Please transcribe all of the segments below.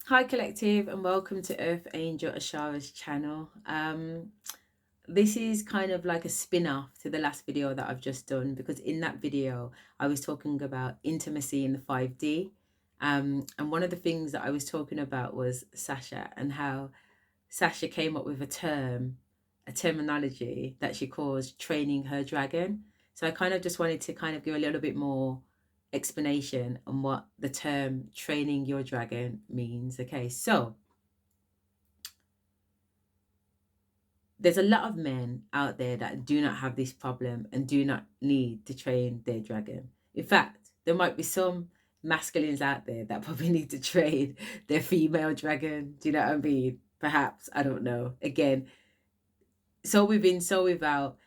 Hi, Collective, and welcome to Earth Angel Ashara's channel. This is kind of like a spin off to the last video that I've just done because in that video, I was talking about intimacy in the 5D. And one of the things that I was talking about was Sasha and how Sasha came up with a terminology that she calls training her dragon. So I kind of just wanted to kind of give a little bit more explanation on what the term training your dragon means. Okay, so there's a lot of men out there that do not have this problem and do not need to train their dragon. In fact, there might be some masculines out there that probably need to train their female dragon. Do you know what I mean? Perhaps, I don't know. Again, so within, so without,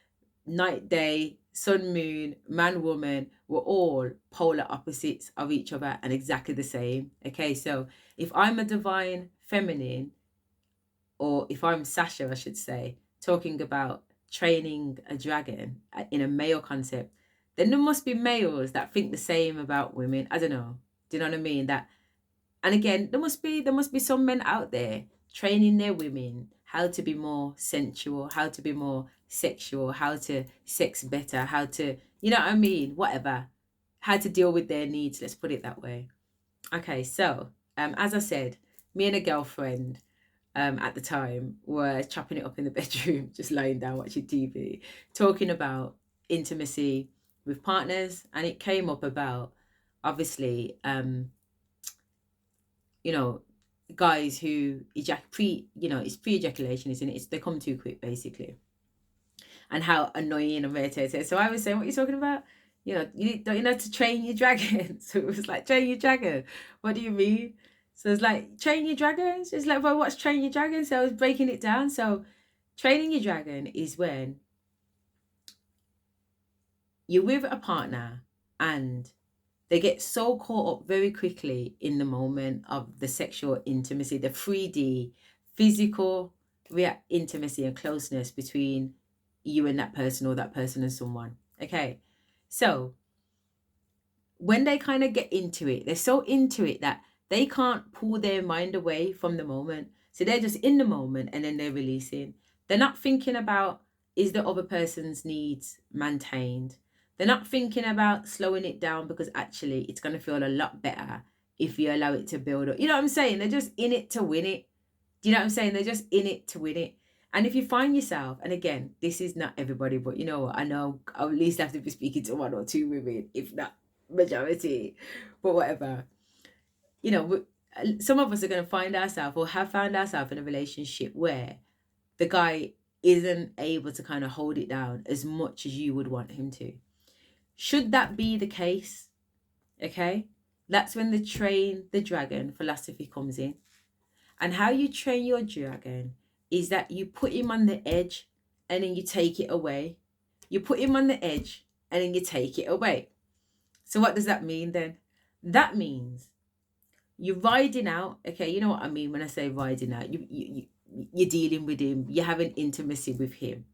night, day, sun, moon, man, woman, we're all polar opposites of each other and exactly the same. Okay, so if I'm a divine feminine, or if I'm Sasha, I should say, talking about training a dragon in a male concept, then there must be males that think the same about women. I don't know. Do you know what I mean? That, and again, there must be some men out there training their women how to be more sensual, how to be more sexual, how to sex better, how to, you know what I mean? Whatever. How to deal with their needs, let's put it that way. Okay, so as I said, me and a girlfriend at the time were chopping it up in the bedroom, just lying down watching TV, talking about intimacy with partners, and it came up about obviously you know, guys who it's pre-ejaculation, isn't it? It's they come too quick, basically, and how annoying and irritating. So I was saying, what are you talking about? Don't you know to train your dragon? So it was like, train your dragon. What do you mean? So it's like, train your dragons. It's like, well, what's train your dragon? So I was breaking it down. So training your dragon is when you're with a partner and they get so caught up very quickly in the moment of the sexual intimacy, the 3D physical intimacy and closeness between you and that person, or that person and someone. Okay. So when they kind of get into it, they're so into it that they can't pull their mind away from the moment. So they're just in the moment and then they're releasing. They're not thinking about, is the other person's needs maintained? They're not thinking about slowing it down because actually it's going to feel a lot better if you allow it to build up. You know what I'm saying? They're just in it to win it. Do you know what I'm saying? They're just in it to win it. And if you find yourself, and again, this is not everybody, but you know what? I know I'll at least have to be speaking to one or two women, if not majority, but whatever. Some of us are going to find ourselves or have found ourselves in a relationship where the guy isn't able to kind of hold it down as much as you would want him to. Should that be the case, okay, that's when the train the dragon philosophy comes in. And how you train your dragon is that you put him on the edge and then you take it away. You put him on the edge and then you take it away. So what does that mean then? That means you're riding out. Okay, you know what I mean when I say riding out. You're dealing with him. You're having intimacy with him,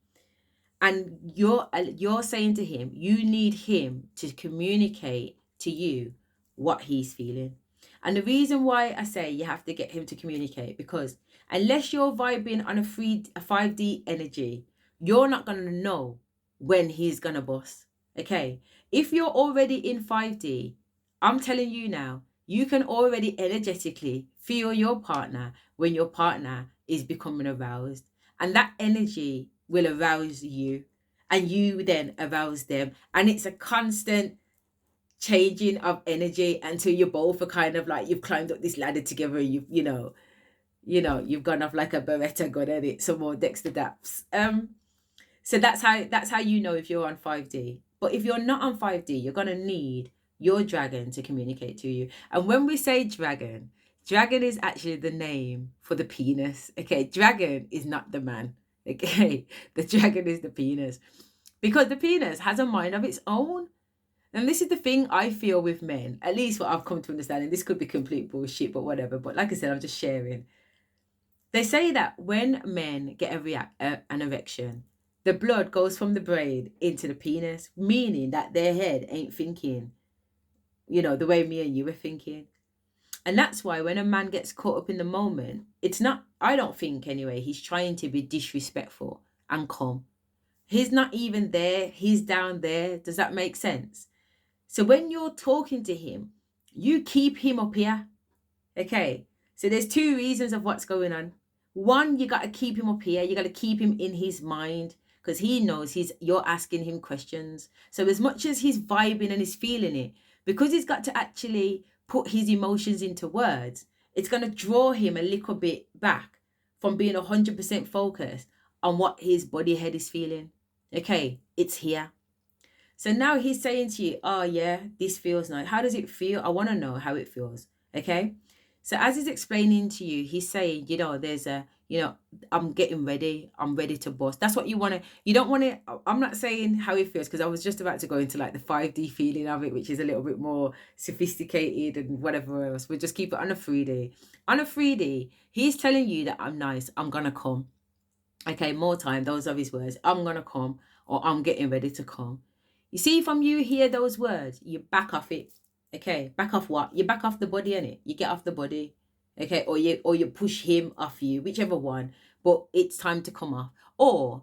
and you're saying to him, you need him to communicate to you what he's feeling. And the reason why I say you have to get him to communicate, because unless you're vibing on a 5D energy, you're not going to know when he's going to bust. Okay, if you're already in 5D, I'm telling you now, you can already energetically feel your partner when your partner is becoming aroused, and that energy will arouse you, and you then arouse them, and it's a constant changing of energy until you both are kind of like, you've climbed up this ladder together. You've gone off like a beretta, got at it, some more Dexter Daps. So that's how you know if you're on 5D. But if you're not on 5D, you're gonna need your dragon to communicate to you. And when we say dragon, dragon is actually the name for the penis. Okay, dragon is not the man. Okay, the dragon is the penis, because the penis has a mind of its own. And this is the thing I feel with men, at least what I've come to understand. And this could be complete bullshit, but whatever. But like I said, I'm just sharing. They say that when men get an erection, the blood goes from the brain into the penis, meaning that their head ain't thinking, the way me and you are thinking. And that's why when a man gets caught up in the moment, it's not, I don't think anyway, he's trying to be disrespectful and calm. He's not even there, he's down there. Does that make sense? So when you're talking to him, you keep him up here. Okay. So there's two reasons of what's going on. One, you got to keep him up here. You got to keep him in his mind because he knows you're asking him questions. So as much as he's vibing and he's feeling it, because he's got to actually put his emotions into words, it's going to draw him a little bit back from being 100% focused on what his body head is feeling. Okay, it's here. So now he's saying to you, oh yeah, this feels nice. How does it feel? I want to know how it feels. Okay. So as he's explaining to you, he's saying, there's I'm getting ready. I'm ready to bust. That's what you want to, you don't want to, I'm not saying how it feels because I was just about to go into like the 5D feeling of it, which is a little bit more sophisticated and whatever else. We'll just keep it on a 3D. On a 3D, he's telling you that I'm nice. I'm going to come. Okay, more time. Those are his words. I'm going to come, or I'm getting ready to come. You see, from you hear those words, you back off it. Okay, back off what? You back off the body, innit? You get off the body. Okay, or you push him off you, whichever one. But it's time to come off. Or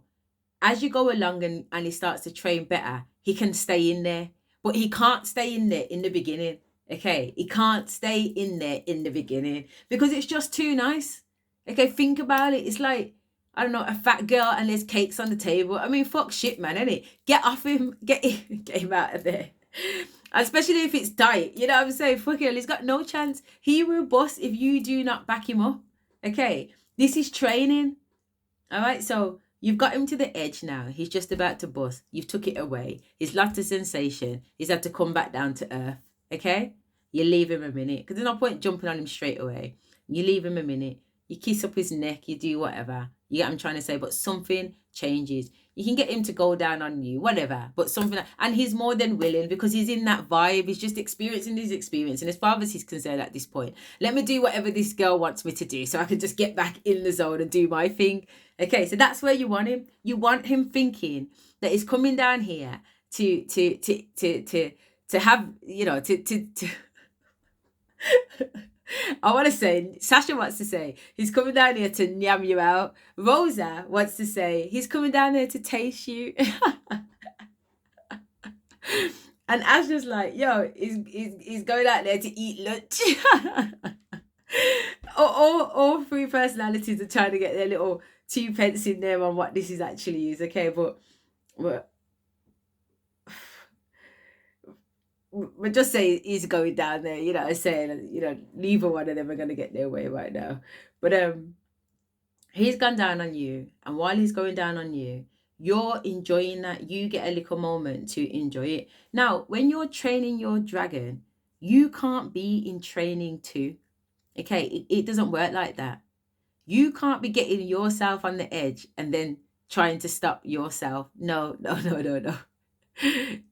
as you go along and he starts to train better, he can stay in there. But he can't stay in there in the beginning. Okay, he can't stay in there in the beginning because it's just too nice. Okay, think about it. It's like, I don't know, a fat girl and there's cakes on the table. I mean, fuck shit, man, innit? Get off him. Get him out of there. Especially if it's diet. You know what I'm saying? Fuck hell, he's got no chance. He will bust if you do not back him up. Okay? This is training. All right? So you've got him to the edge now. He's just about to bust. You've took it away. He's lost the sensation. He's had to come back down to earth. Okay? You leave him a minute. Because there's no point jumping on him straight away. You leave him a minute. You kiss up his neck. You do whatever. You get what I'm trying to say? But something changes. You can get him to go down on you, whatever. But something, and he's more than willing because he's in that vibe. He's just experiencing his experience. And as far as he's concerned at this point, let me do whatever this girl wants me to do so I can just get back in the zone and do my thing. Okay, so that's where you want him. You want him thinking that he's coming down here to have, to I want to say, Sasha wants to say, he's coming down here to nyam you out. Rosa wants to say, he's coming down here to taste you. And Asha's like, yo, he's going out there to eat lunch. all three personalities are trying to get their little 2 pence in there on what this is actually is. Okay, but we'll just say he's going down there, I'm saying, neither one of them are going to get their way right now. But he's gone down on you, and while he's going down on you, you're enjoying that. You get a little moment to enjoy it. Now, when you're training your dragon, you can't be in training too. Okay, it doesn't work like that. You can't be getting yourself on the edge and then trying to stop yourself. No.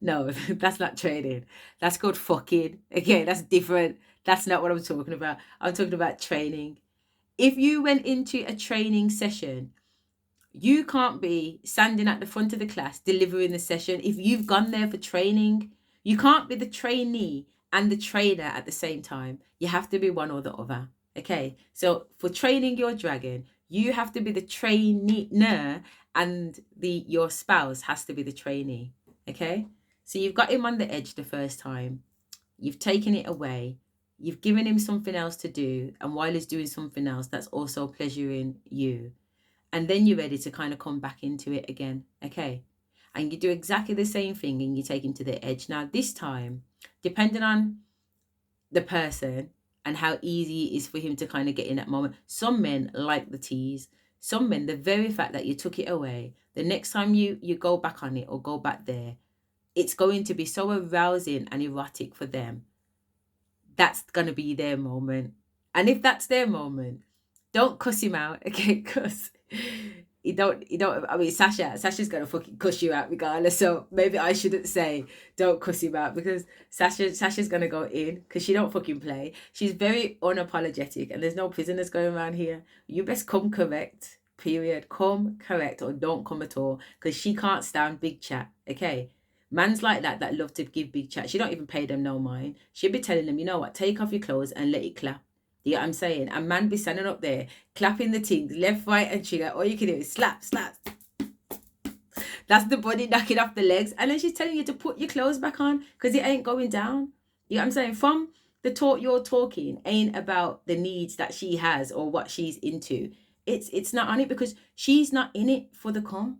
No, that's not training. That's called fucking. Okay, that's different. That's not what I'm talking about. I'm talking about training. If you went into a training session, you can't be standing at the front of the class delivering the session. If you've gone there for training, you can't be the trainee and the trainer at the same time. You have to be one or the other. Okay, so for training your dragon, you have to be the trainer and your spouse has to be the trainee. Okay, so you've got him on the edge the first time. You've taken it away. You've given him something else to do. And while he's doing something else, that's also pleasuring you. And then you're ready to kind of come back into it again. Okay, and you do exactly the same thing and you take him to the edge. Now, this time, depending on the person and how easy it is for him to kind of get in that moment, some men like the tease. Some men, the very fact that you took it away, the next time you go back on it or go back there, it's going to be so arousing and erotic for them. That's going to be their moment. And if that's their moment, don't cuss him out, okay? Because you don't, I mean, Sasha's going to fucking cuss you out regardless. So maybe I shouldn't say don't cuss him out because Sasha's going to go in because she don't fucking play. She's very unapologetic and there's no prisoners going around here. You best come correct, period. Come correct or don't come at all because she can't stand big chat, okay? Man's like that love to give big chat. She don't even pay them no mind. She'd be telling them, you know what, take off your clothes and let it clap. You know what I'm saying? And man be standing up there, clapping the things, left, right, and trigger. All you can do is slap, slap. That's the body knocking off the legs. And then she's telling you to put your clothes back on because it ain't going down. You know what I'm saying? From the talk you're talking ain't about the needs that she has or what she's into. It's not on it because she's not in it for the come.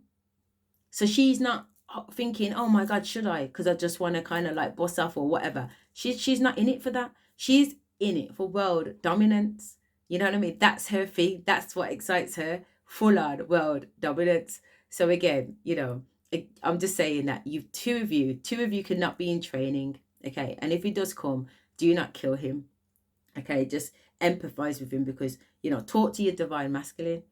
So she's not thinking, oh my God, should I? Because I just want to kind of like boss off or whatever. She's not in it for that. She's in it for world dominance. You know what I mean? That's her thing. That's what excites her. Full on world dominance. So again, you know, I'm just saying that two of you cannot be in training. Okay. And if he does come, do not kill him. Okay. Just empathize with him because, you know, talk to your divine masculine.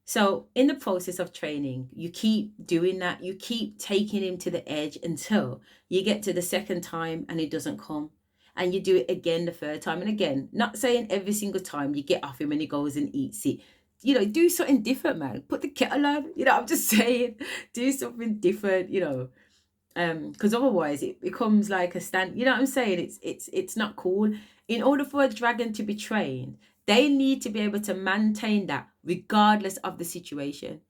So in the process of training, you keep doing that. You keep taking him to the edge until you get to the second time and he doesn't come. And you do it again the third time. And again, not saying every single time you get off him and he goes and eats it. You know, do something different, man. Put the kettle on. You know, I'm just saying, do something different, you know. Because otherwise it becomes like a stand, you know what I'm saying? It's not cool. In order for a dragon to be trained, they need to be able to maintain that regardless of the situation.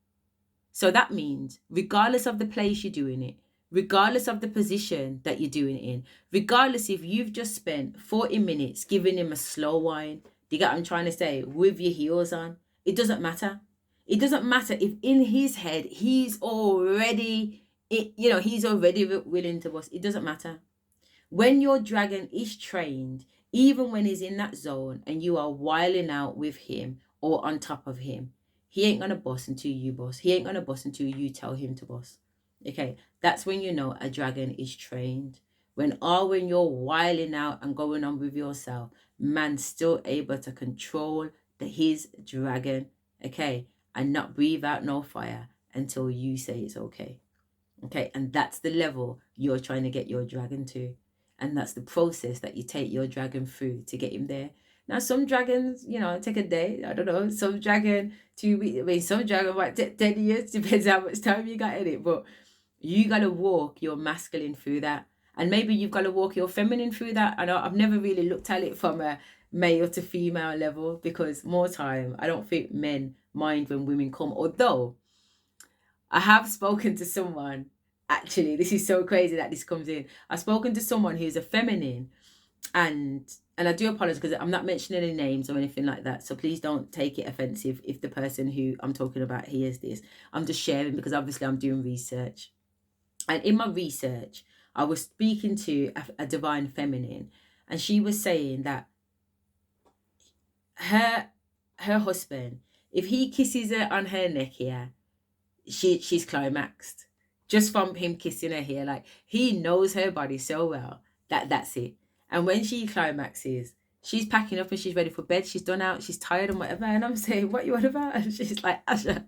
So that means regardless of the place you're doing it, regardless of the position that you're doing it in, regardless if you've just spent 40 minutes giving him a slow whine, do you get what I'm trying to say? With your heels on, it doesn't matter. It doesn't matter if in his head he's already, he's already willing to bust. It doesn't matter. When your dragon is trained, even when he's in that zone and you are wiling out with him or on top of him, he ain't gonna boss until you boss. He ain't gonna boss until you tell him to boss. Okay, that's when you know a dragon is trained. When you're wiling out and going on with yourself, man's still able to control his dragon, okay, and not breathe out no fire until you say it's okay. Okay, and that's the level you're trying to get your dragon to. And that's the process that you take your dragon through to get him there. Now, some dragons, take a day. I don't know. Some dragon, 2 weeks. I mean, some dragon might take 10 years. Depends how much time you got in it. But you got to walk your masculine through that. And maybe you've got to walk your feminine through that. I know I've never really looked at it from a male to female level because more time, I don't think men mind when women come. Although I have spoken to someone, actually, this is so crazy that this comes in. I've spoken to someone who's a feminine, and I do apologize because I'm not mentioning any names or anything like that. So please don't take it offensive if the person who I'm talking about hears this. I'm just sharing because obviously I'm doing research. And in my research, I was speaking to a divine feminine, and she was saying that her husband, if he kisses her on her neck here, she's climaxed just from him kissing her here. Like, he knows her body so well that that's it. And when she climaxes, she's packing up and she's ready for bed. She's done out, she's tired and whatever. And I'm saying, what you want about? And she's like, Asha.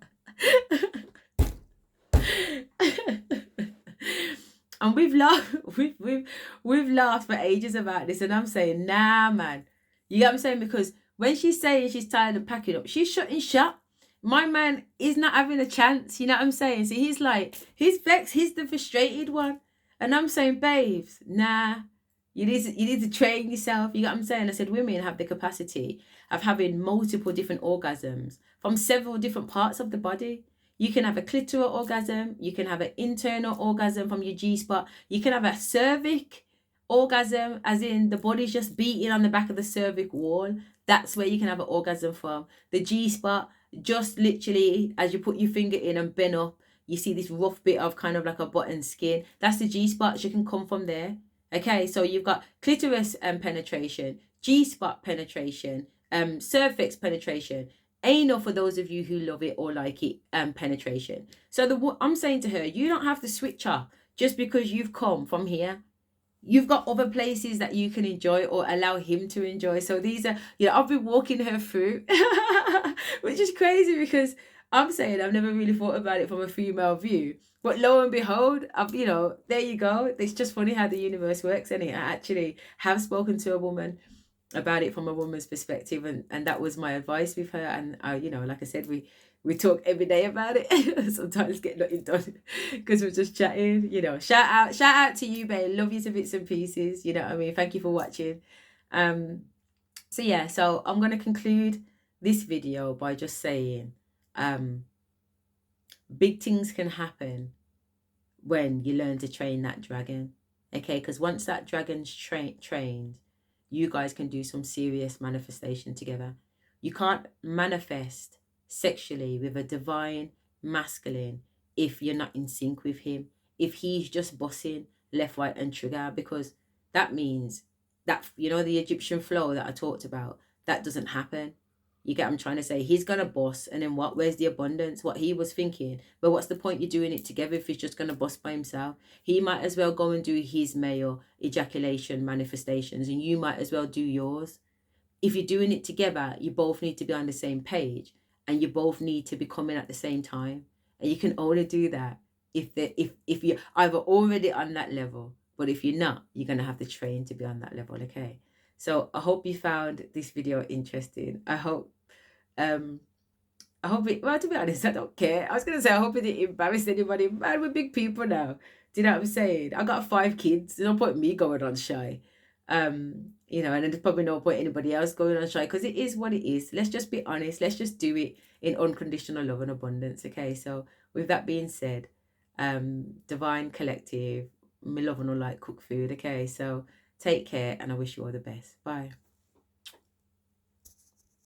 And we've laughed for ages about this. And I'm saying, nah, man. You know what I'm saying? Because when she's saying she's tired and packing up, she's shutting shut. My man is not having a chance, you know what I'm saying? So he's like, he's vexed, he's the frustrated one. And I'm saying, babes, nah, you need to train yourself. You know what I'm saying? I said, women have the capacity of having multiple different orgasms from several different parts of the body. You can have a clitoral orgasm, you can have an internal orgasm from your G-spot, you can have a cervix orgasm, as in the body's just beating on the back of the cervix wall. That's where you can have an orgasm from. The G-spot, just literally as you put your finger in and bend up, you see this rough bit of kind of like a button skin. That's the G-spot. You can come from there. Okay, so you've got clitoris penetration, G-spot penetration, cervix penetration, anal for those of you who love it or like it, penetration. So I'm saying to her, you don't have to switch up just because you've come from here. You've got other places that you can enjoy or allow him to enjoy. So these are, I've been walking her through, which is crazy because I'm saying I've never really thought about it from a female view. But lo and behold, there you go. It's just funny how the universe works, and I actually have spoken to a woman about it from a woman's perspective, and that was my advice with her. And like I said, we talk every day about it. Sometimes get nothing done because we're just chatting. You know, shout out to you, babe. Love you to bits and pieces. You know what I mean? Thank you for watching. So yeah, so I'm gonna conclude this video by just saying, big things can happen when you learn to train that dragon. Okay, because once that dragon's trained, you guys can do some serious manifestation together. You can't manifest sexually with a divine masculine if you're not in sync with him. If he's just bossing left, right, and trigger, because that means that, you know, the Egyptian flow that I talked about, that doesn't happen. You get what I'm trying to say? He's gonna boss, and then what? Where's the abundance? What he was thinking. But what's the point you doing it together if he's just gonna boss by himself? He might as well go and do his male ejaculation manifestations, and you might as well do yours. If you're doing it together, you both need to be on the same page, and you both need to be coming at the same time. And you can only do that if you're either already on that level, but if you're not, you're gonna have to train to be on that level. Okay. So I hope you found this video interesting. I hope it, well, to be honest, I don't care. I was gonna say I hope it didn't embarrass anybody. Man, we're big people now. Do you know what I'm saying? I got 5 kids. There's no point me going on shy. You know, and there's probably no point anybody else going on shy, because it is what it is. Let's just be honest. Let's just do it in unconditional love and abundance. Okay. So with that being said, Divine Collective, me love and all like cook food. Okay. So take care, and I wish you all the best. Bye.